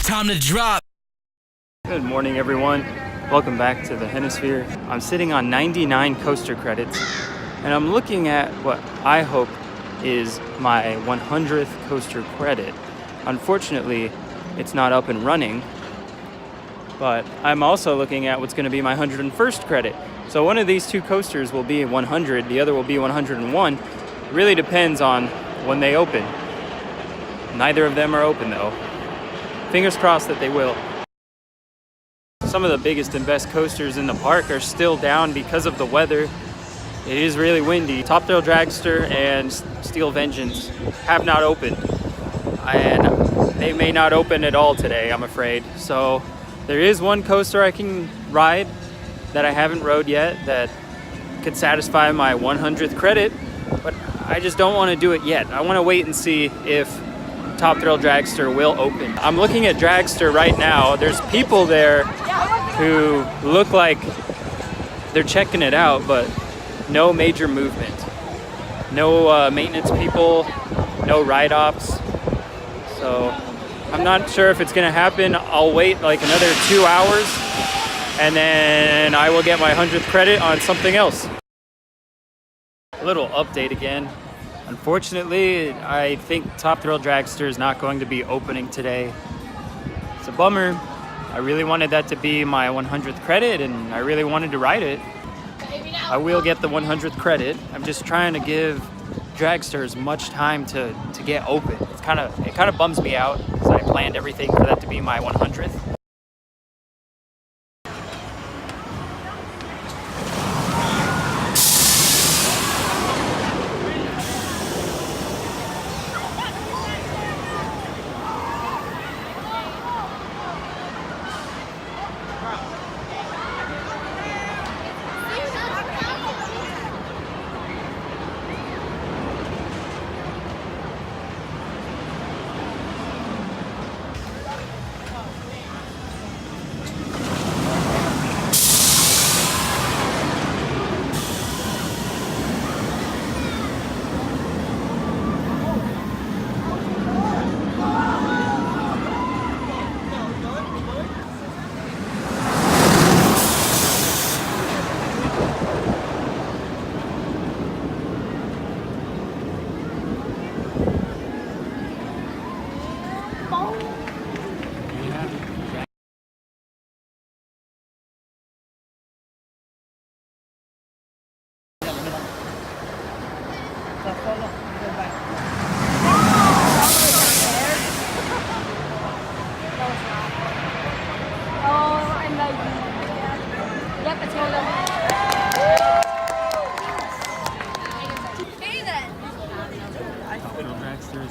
Time to drop. Good morning, everyone. Welcome back to the Hennisphere. I'm sitting on 99 coaster credits, and I'm looking at what I hope is my 100th coaster credit. Unfortunately, it's not up and running, but I'm also looking at what's going to be my 101st credit. So one of these two coasters will be 100, the other will be 101. It really depends on when they open. Neither of them are open though. Fingers crossed that they will. Some of the biggest and best coasters in the park are still down because of the weather. It is really windy. Thrill Dragster and Steel Vengeance have not opened, and they may not open at all today, I'm afraid. So there is one coaster I can ride that I haven't rode yet that could satisfy my 100th credit, but I just don't want to do it yet. I want to wait and see if Thrill Dragster will open. I'm looking at Dragster right now. There's people there who look like they're checking it out, but no major movement. No maintenance people, no ride-offs. So I'm not sure if it's gonna happen. I'll wait like another 2 hours and then I will get my 100th credit on something else. A little update again. Unfortunately, I think Thrill Dragster is not going to be opening today. It's a bummer. I really wanted that to be my 100th credit and I really wanted to ride it. I will get the 100th credit. I'm just trying to give Dragster as much time to get open. It kind of bums me out because I planned everything for that to be my 100th.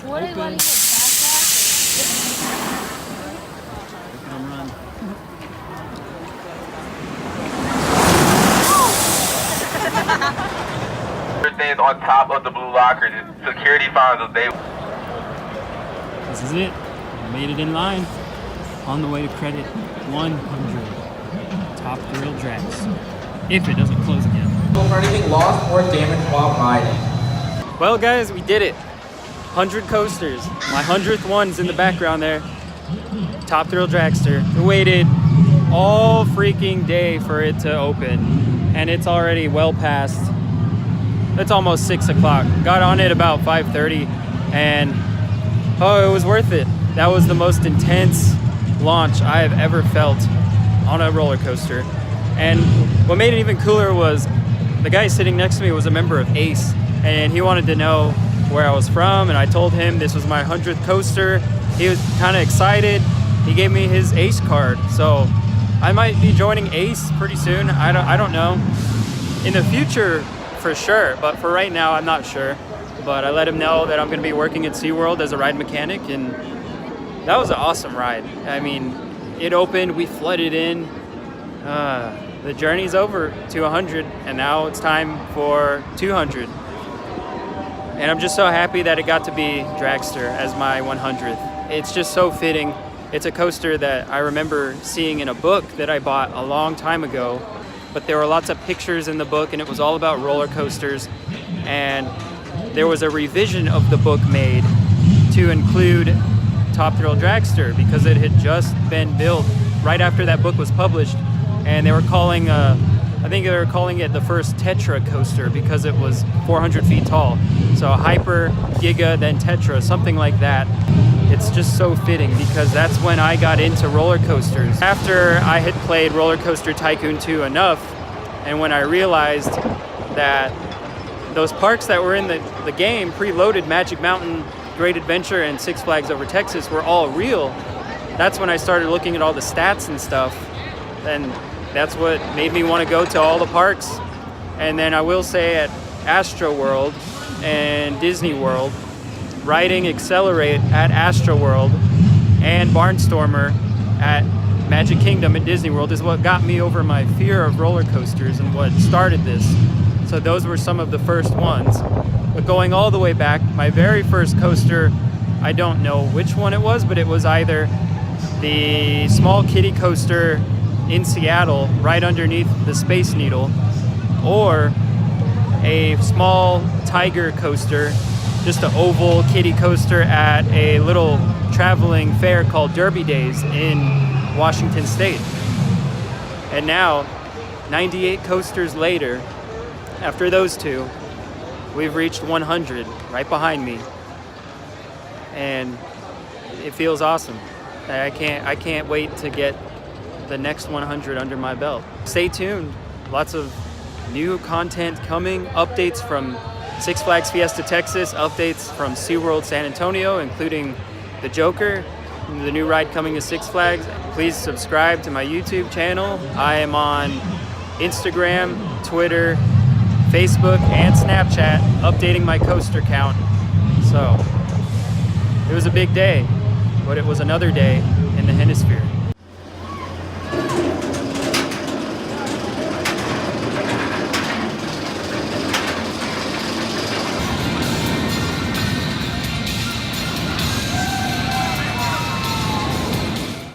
What is letting it Things on top of the blue locker. The security found us. This is it. I made it in line. On the way to credit 100. Thrill Dragster. If it doesn't close again. For anything lost or damaged while riding. Well guys, we did it. 100 coasters. My 100th one's in the background there. Thrill Dragster. We waited all freaking day for it to open, and it's already well past. It's almost 6 o'clock. Got on it about 5:30, and oh, it was worth it. That was the most intense launch I have ever felt on a roller coaster. And what made it even cooler was the guy sitting next to me was a member of ACE, and he wanted to know where I was from, and I told him this was my 100th coaster. He was kind of excited. He gave me his ACE card, so I might be joining ACE pretty soon. I don't know. In the future, for sure, but for right now, I'm not sure. But I let him know that I'm going to be working at SeaWorld as a ride mechanic, and that was an awesome ride. I mean, it opened, we flooded in. The journey's over to 100, and now it's time for 200. And I'm just so happy that it got to be Dragster as my 100th. It's just so fitting. It's a coaster that I remember seeing in a book that I bought a long time ago, but there were lots of pictures in the book, and it was all about roller coasters. And there was a revision of the book made to include Top Thrill Dragster because it had just been built right after that book was published, and they were calling I think they were calling it the first Tetra coaster because it was 400 feet tall. So Hyper, Giga, then Tetra, something like that. It's just so fitting because that's when I got into roller coasters. After I had played Roller Coaster Tycoon 2 enough, and when I realized that those parks that were in the game, preloaded Magic Mountain, Great Adventure, and Six Flags Over Texas, were all real, that's when I started looking at all the stats and stuff, and that's what made me want to go to all the parks. And then I will say at Astro World and Disney World, riding Accelerate at Astro World and Barnstormer at Magic Kingdom at Disney World is what got me over my fear of roller coasters and what started this. So those were some of the first ones. But going all the way back, my very first coaster, I don't know which one it was, but it was either the small kiddie coaster in Seattle right underneath the Space Needle, or a small tiger coaster, just an oval kiddie coaster at a little traveling fair called Derby Days in Washington State. And now, 98 coasters later, after those two, we've reached 100 right behind me, and it feels awesome. I can't wait to get the next 100 under my belt. Stay tuned. Lots of new content coming, updates from Six Flags Fiesta Texas, updates from SeaWorld San Antonio, including the Joker, the new ride coming to Six Flags. Please subscribe to my YouTube channel. I am on Instagram, Twitter, Facebook, and Snapchat, updating my coaster count. So it was a big day, but it was another day in the Hennisphere.